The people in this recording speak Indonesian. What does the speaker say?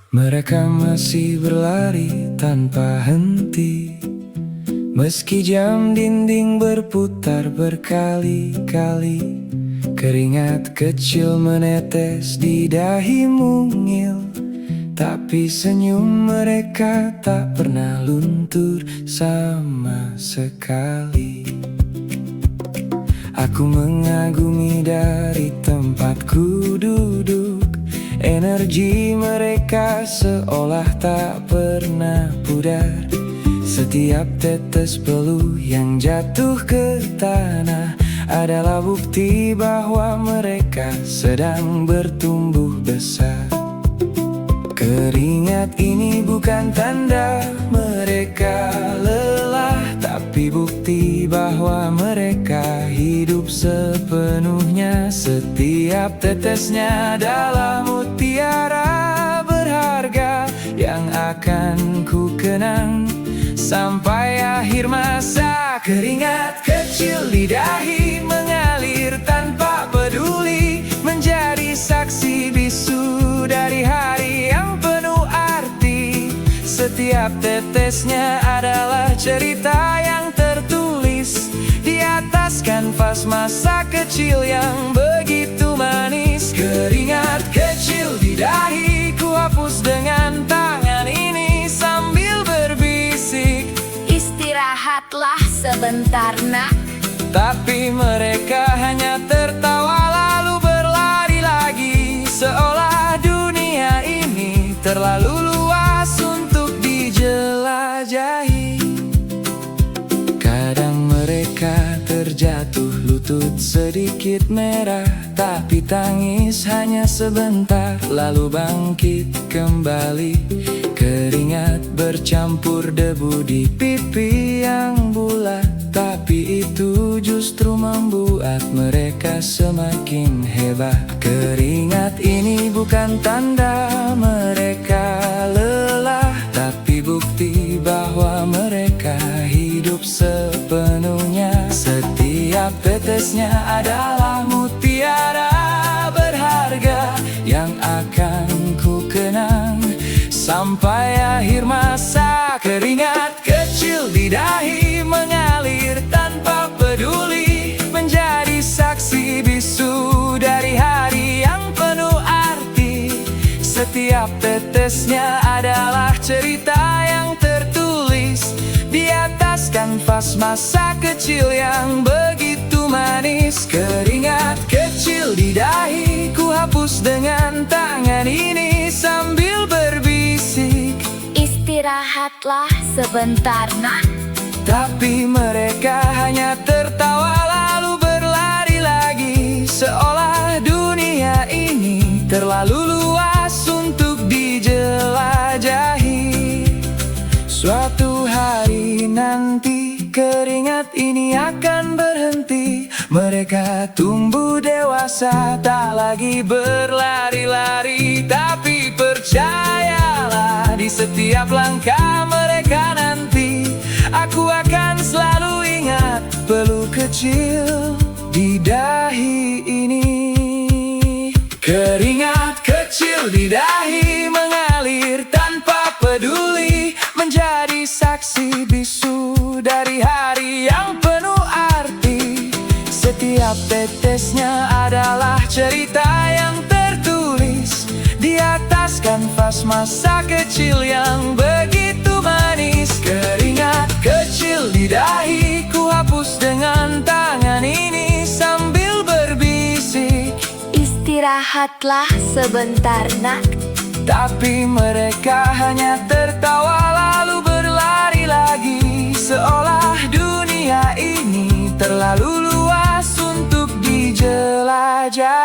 Mereka masih berlari tanpa henti, meski jam dinding berputar berkali-kali. Keringat kecil menetes di dahi mungil, tapi senyum mereka tak pernah luntur sama sekali. Aku mengagumi dari tempatku duduk, energi mereka seolah tak pernah pudar. Setiap tetes peluh yang jatuh ke tanah adalah bukti bahwa mereka sedang bertumbuh besar. Keringat ini bukan tanda mereka lelah, tapi bukti bahwa mereka hidup sepenuhnya. Setiap tetesnya adalah mutiara berharga yang akan ku kenang sampai akhir masa. Keringat kecil di dahi mengalir tanpa peduli, menjadi saksi bisu dari hari yang penuh arti. Setiap tetesnya adalah cerita yang tertulis di atas kanvas masa kecil yang begitu manis. Keringat kecil di dahi ku hapus dengan tangan ini sambil berbisik, istirahatlah sebentar nak. Tapi mereka hanya tertawa lalu berlari lagi, seolah dunia ini terlalu luas untuk dijelajahi. Kadang mereka terjatuh lutut sedikit merah, tapi tangis hanya sebentar lalu bangkit kembali. Keringat bercampur debu di pipi yang bulat, tapi itu justru membuat mereka semakin hebat. Keringat ini bukan tanda mereka lelah, tapi bukti bahwa mereka hidup sepenuhnya. Setiap tetesnya adalah mutiara berharga yang akan ku kenang sampai akhir masa. Keringat kecil di dahi mengalir tanpa peduli, menjadi saksi bisu dari hari yang penuh arti. Setiap tetesnya adalah cerita yang tertulis di atas kanvas masa kecil yang begitu manis. Keringat kecil di dahi ku hapus dengan tangan ini sambil berbisik, Istirahatlah sebentar nak. tapi mereka hanya tertawa lalu berlari lagi, seolah dunia ini terlalu luas untuk dijelajahi. Suatu hari nanti keringat ini akan berhenti. Mereka tumbuh dewasa, tak lagi berlari-lari, tapi percayalah di setiap langkah mereka nanti, aku akan selalu ingat peluk kecil di dahi ini. Keringat kecil di dahi mengalir tanpa peduli, menjadi saksi bisu dari hari yang penuh arti. Setiap tetesnya adalah cerita yang tertulis di atas kanvas masa kecil yang begitu manis. Keringat kecil di dahi ku hapus dengan tangan ini sambil berbisik, Istirahatlah sebentar nak. tapi mereka hanya tertawa lalu berlari lagi, seolah dunia ini terlalu luas untuk dijelajahi.